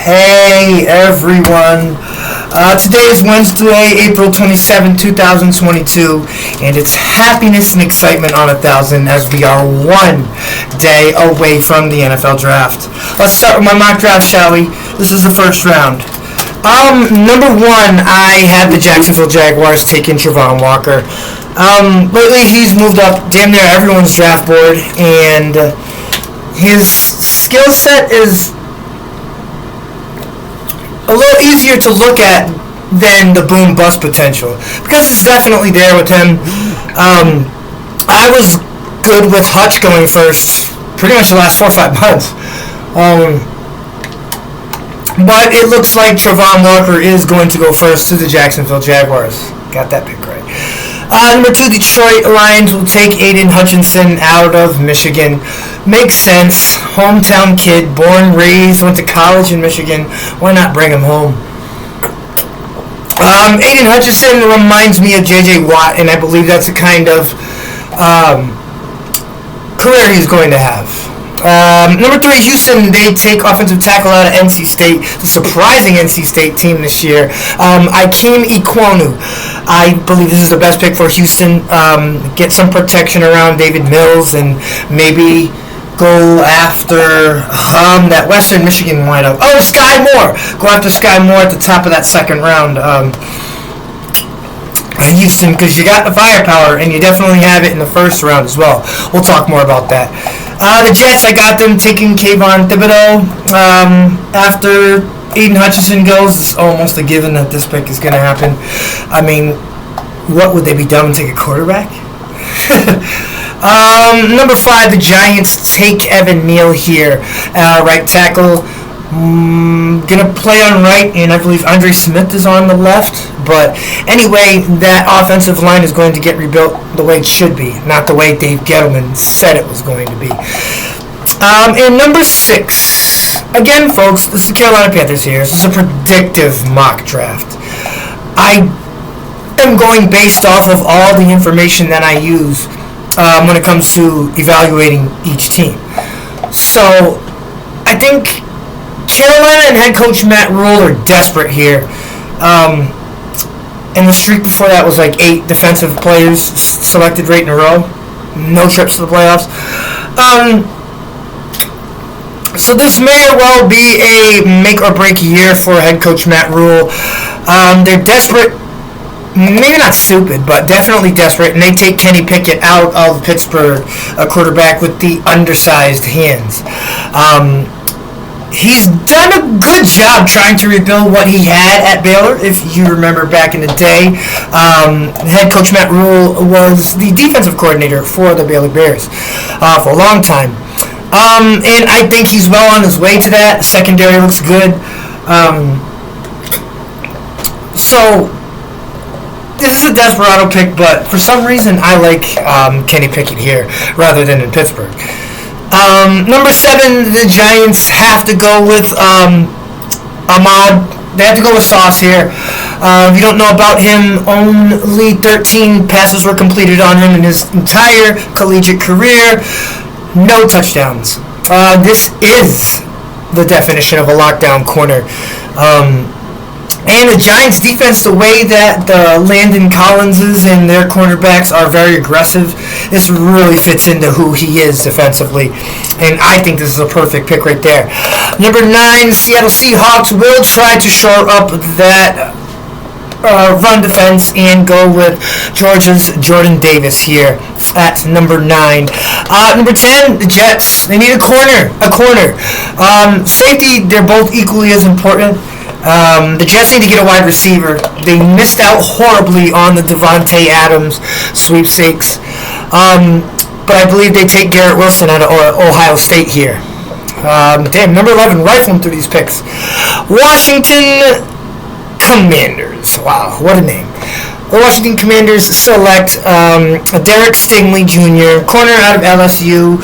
Hey everyone. Today is Wednesday, April 27, 2022, and it's happiness and excitement on 1,000 as we are one day away from the NFL draft. Let's start with my mock draft, shall we? This is the first round. Number one, I had the Jacksonville Jaguars taking Travon Walker. Lately he's moved up damn near everyone's draft board, and his skill set is a little easier to look at than the boom bust potential, because it's definitely there with him. I was good with Hutch going first pretty much the last 4 or 5 months. But it looks like Travon Walker is going to go first to the Jacksonville Jaguars. Got that pick right. Number 2, Detroit Lions will take Aiden Hutchinson out of Michigan. Makes sense. Hometown kid, born, raised, went to college in Michigan. Why not bring him home? Aiden Hutchinson reminds me of J.J. Watt, and I believe that's the kind of career he's going to have. Number 3, Houston, they take offensive tackle out of NC State, the surprising NC State team this year. Ikem Ekwonu. I believe this is the best pick for Houston. Get some protection around David Mills and maybe go after that Western Michigan windup. Oh, Sky Moore. Go after Sky Moore at the top of that second round. Houston, because you got the firepower, and you definitely have it in the first round as well. We'll talk more about that. The Jets, I got them taking Kayvon Thibodeau. After Aiden Hutchinson goes, it's almost a given that this pick is going to happen. I mean, what would they be dumb and take a quarterback? Number 5, the Giants take Evan Neal here. Right tackle. Gonna play on right, and I believe Andre Smith is on the left. But anyway, that offensive line is going to get rebuilt the way it should be, not the way Dave Gettleman said it was going to be. And number 6, again, folks, this is the Carolina Panthers here. This is a predictive mock draft. I am going based off of all the information that I use when it comes to evaluating each team. So I think Carolina and head coach Matt Rule are desperate here. And the streak before that was like 8 defensive players selected right in a row. No trips to the playoffs. So this may well be a make or break year for head coach Matt Rule. They're desperate. Maybe not stupid, but definitely desperate. And they take Kenny Pickett out of Pittsburgh, a quarterback with the undersized hands. He's done a good job trying to rebuild what he had at Baylor. If you remember back in the day, head coach Matt Rule was the defensive coordinator for the Baylor Bears for a long time. And I think he's well on his way to that. Secondary looks good. So this is a desperado pick, but for some reason I like Kenny Pickett here rather than in Pittsburgh. Number 7, the Giants have to go with Ahmad. They have to go with Sauce here. If you don't know about him, only 13 passes were completed on him in his entire collegiate career. No touchdowns. This is the definition of a lockdown corner. And the Giants' defense, the way that the Landon Collinses and their cornerbacks are very aggressive, this really fits into who he is defensively. And I think this is a perfect pick right there. Number 9, Seattle Seahawks will try to shore up that run defense and go with Georgia's Jordan Davis here at number 9. Number 10, the Jets. They need a corner. Safety, they're both equally as important. The Jets need to get a wide receiver. They missed out horribly on the Devontae Adams sweepstakes. But I believe they take Garrett Wilson out of Ohio State here. Number 11, rifling through these picks. Washington Commanders. Wow, what a name. The Washington Commanders select Derek Stingley Jr., corner out of LSU.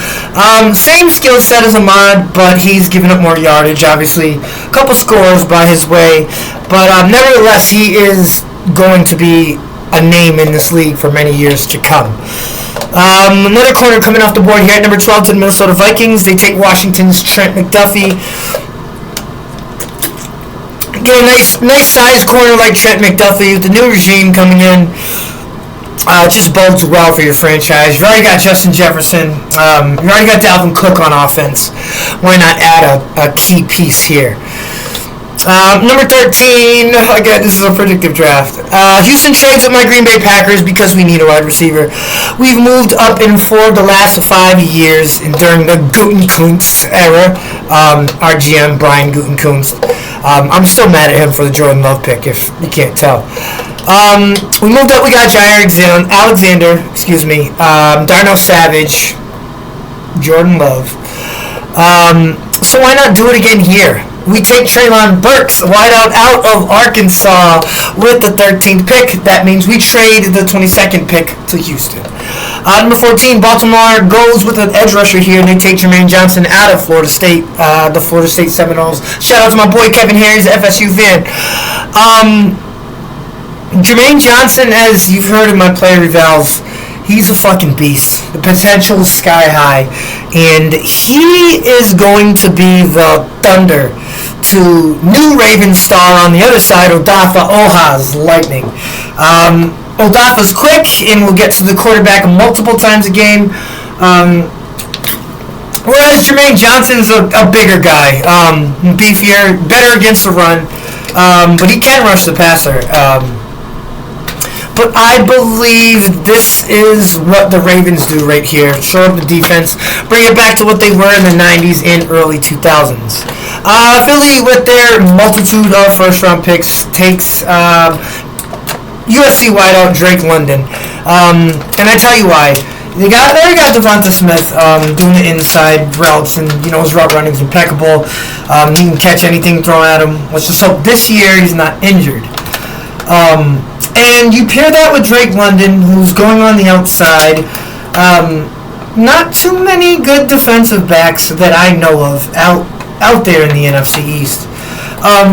Same skill set as Ahmad, but he's given up more yardage, obviously. A couple scores by his way. But nevertheless, he is going to be a name in this league for many years to come. Another corner coming off the board here at number 12 to the Minnesota Vikings. They take Washington's Trent McDuffie. Get a nice size corner like Trent McDuffie with the new regime coming in. Just bodes well for your franchise. You've already got Justin Jefferson. You already got Dalvin Cook on offense. Why not add a key piece here? Number 13, again, this is a predictive draft. Houston trades with my Green Bay Packers because we need a wide receiver. We've moved up in 4 of the last 5 years during the Gutekunst era. Our GM, Brian Gutekunst. I'm still mad at him for the Jordan Love pick, if you can't tell. We moved up, we got Jair Alexander, Darnell Savage, Jordan Love. So why not do it again here? We take Treylon Burks, wideout out of Arkansas with the 13th pick. That means we trade the 22nd pick to Houston. Number 14, Baltimore goes with an edge rusher here, and they take Jermaine Johnson out of Florida State, the Florida State Seminoles. Shout out to my boy Kevin Harris, FSU fan. Jermaine Johnson, as you've heard in my player revals, he's a fucking beast. The potential is sky high. And he is going to be the thunder to new Raven star on the other side, Odafe Owah's lightning. Odafe's quick and will get to the quarterback multiple times a game. Whereas Jermaine Johnson's a bigger guy. Beefier, better against the run. But he can rush the passer. But I believe this is what the Ravens do right here. Shore up the defense, bring it back to what they were in the 90s and early 2000s. Philly, with their multitude of first-round picks, takes USC wideout Drake London. And I tell you why. They already got Devonta Smith doing the inside routes, and his route running is impeccable. He can catch anything thrown at him. Let's just hope this year he's not injured. And you pair that with Drake London, who's going on the outside. Not too many good defensive backs that I know of out there in the NFC East.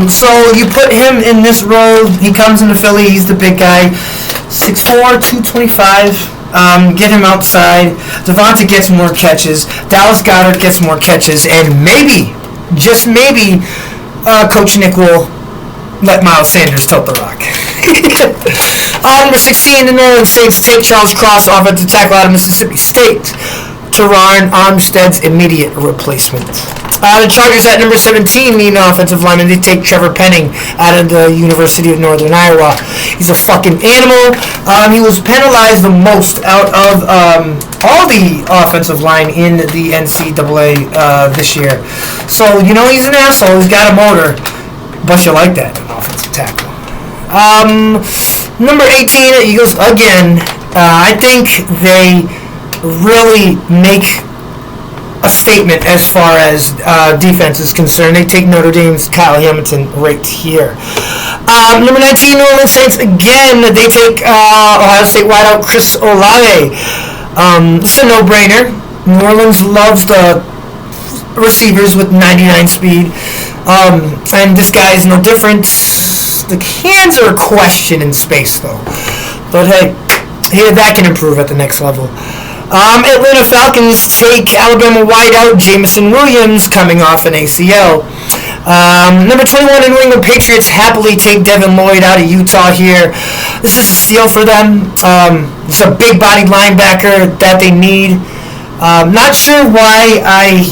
So you put him in this role. He comes into Philly. He's the big guy, 6'4", 225. Get him outside. Devonta gets more catches. Dallas Goedert gets more catches. And maybe, just maybe, Coach Nick will let Miles Sanders tilt the rock. Number 16, the New Orleans Saints take Charles Cross, offensive tackle out of Mississippi State, Teron Armstead's immediate replacement. The Chargers at number 17 need an offensive lineman. They take Trevor Penning out of the University of Northern Iowa. He's a fucking animal. He was penalized the most out of all the offensive line in the NCAA this year. So, he's an asshole. He's got a motor. But you like that, an offensive tackle. Number 18, Eagles again. I think they really make a statement as far as defense is concerned. They take Notre Dame's Kyle Hamilton right here. Number 19, New Orleans Saints again. They take Ohio State wideout Chris Olave. This is a no-brainer. New Orleans loves the receivers with 99 speed. And this guy is no different. The hands are a question in space, though. But hey, that can improve at the next level. Atlanta Falcons take Alabama wideout Jameson Williams coming off an ACL. Number 21, New England Patriots happily take Devin Lloyd out of Utah here. This is a steal for them. It's a big-bodied linebacker that they need. Not sure why I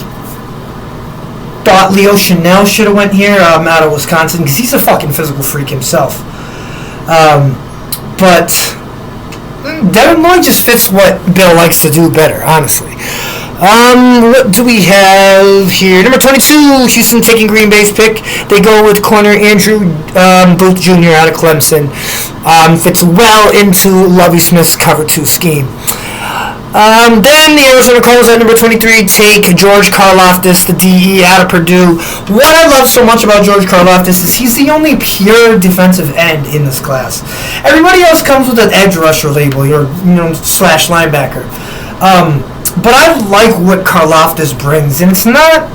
thought Leo Chanel should have went here out of Wisconsin, because he's a fucking physical freak himself. But Devin Lloyd just fits what Bill likes to do better, honestly. What do we have here? Number 22, Houston taking Green Bay's pick. They go with corner Andrew Booth Jr. out of Clemson. Fits well into Lovie Smith's cover 2 scheme. Then the Arizona Cardinals at number 23 take George Karlaftis, the DE out of Purdue. What I love so much about George Karlaftis is he's the only pure defensive end in this class. Everybody else comes with an edge rusher label, or slash linebacker. But I like what Karlaftis brings, and it's not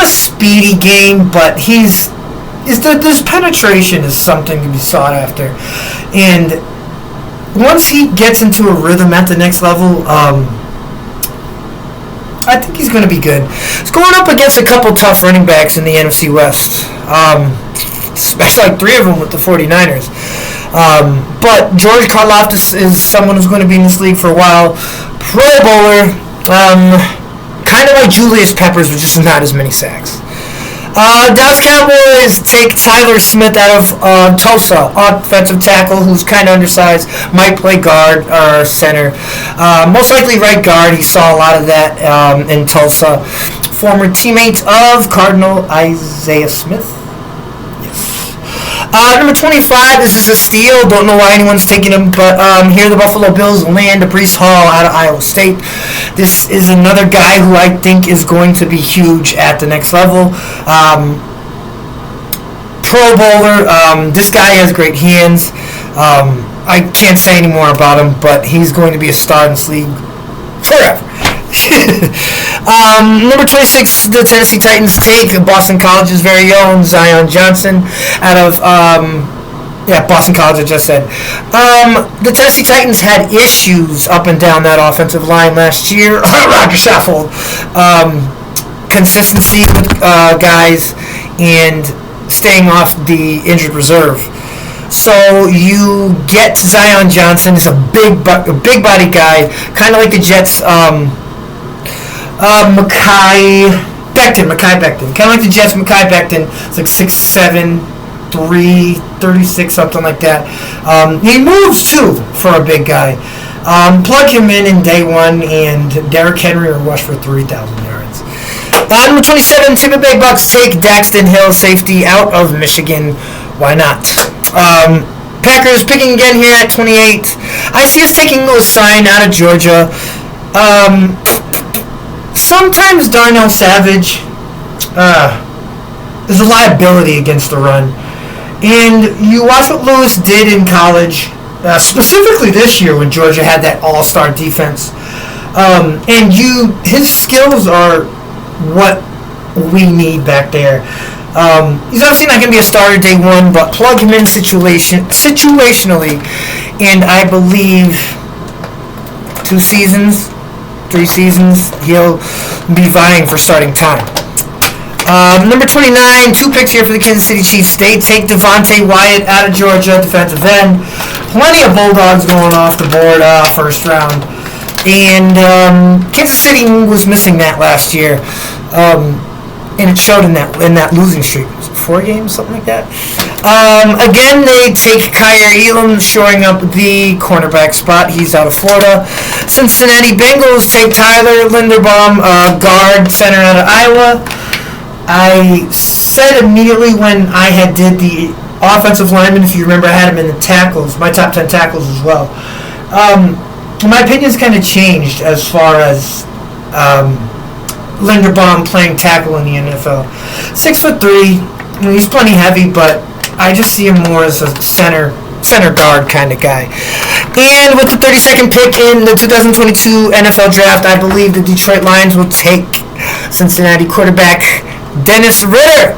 a speedy game, but his penetration is something to be sought after, and once he gets into a rhythm at the next level, I think he's going to be good. He's going up against a couple tough running backs in the NFC West. Actually, like 3 of them with the 49ers. But George Karlaftis is someone who's going to be in this league for a while. Pro Bowler. Kind of like Julius Peppers, but just not as many sacks. Dallas Cowboys take Tyler Smith out of Tulsa, offensive tackle, who's kind of undersized, might play guard or center. Most likely right guard. He saw a lot of that in Tulsa. Former teammate of Cardinal Isaiah Smith. Number 25, this is a steal. Don't know why anyone's taking him, but here the Buffalo Bills land Breece Hall out of Iowa State. This is another guy who I think is going to be huge at the next level. Pro Bowler. This guy has great hands. I can't say any more about him, but he's going to be a star in this league forever. Number 26, the Tennessee Titans take Boston College's very own Zion Johnson out of Boston College. I just said the Tennessee Titans had issues up and down that offensive line last year. Roger Saffold, consistency with guys and staying off the injured reserve. So you get Zion Johnson. He's a big body guy, kind of like the Jets. Mekhi Becton. Kind of like the Jets. Mekhi Becton. It's like 6'7", 336, something like that. He moves too for a big guy. Plug him in day one, and Derrick Henry will rush for 3,000 yards. Number 27, Tampa Bay Bucks take Daxton Hill, safety out of Michigan. Why not? Packers picking again here at 28. I see us taking Louis Sign out of Georgia. Sometimes Darnell Savage is a liability against the run. And you watch what Lewis did in college, specifically this year when Georgia had that all-star defense. And his skills are what we need back there. He's obviously not going to be a starter day one, but plug him in situationally, and I believe 3 seasons, he'll be vying for starting time. Number 29, 2 picks here for the Kansas City Chiefs. They take Devontae Wyatt out of Georgia, defensive end. Plenty of Bulldogs going off the board first round. And Kansas City was missing that last year. And it showed in that losing streak. Was it 4 games, something like that? Again, they take Kyer Elam, shoring up the cornerback spot. He's out of Florida. Cincinnati Bengals take Tyler Linderbaum, guard center out of Iowa. I said immediately when I did the offensive lineman, if you remember, I had him in the tackles, my top 10 tackles as well. My opinion's kind of changed as far as Linderbaum playing tackle in the NFL. 6'3", he's plenty heavy, but I just see him more as a center guard kind of guy. And with the 32nd pick in the 2022 NFL Draft, I believe the Detroit Lions will take Cincinnati quarterback Dennis Ritter.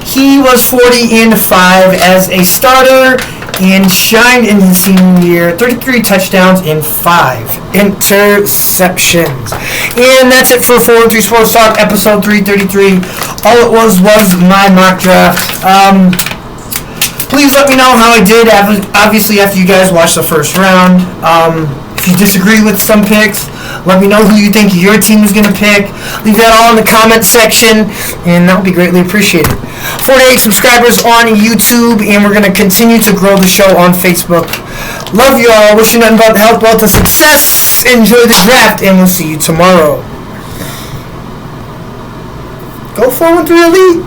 He was 40-5 as a starter and shined in his senior year. 33 touchdowns and 5 interceptions. And that's it for 413 Sports Talk, episode 333. All it was my mock draft. Please let me know how I did, obviously, after you guys watched the first round. If you disagree with some picks, let me know who you think your team is going to pick. Leave that all in the comment section, and that would be greatly appreciated. 48 subscribers on YouTube, and we're going to continue to grow the show on Facebook. Love you all. Wish you nothing but health, wealth, and success. Enjoy the draft, and we'll see you tomorrow. Go 413 Elite.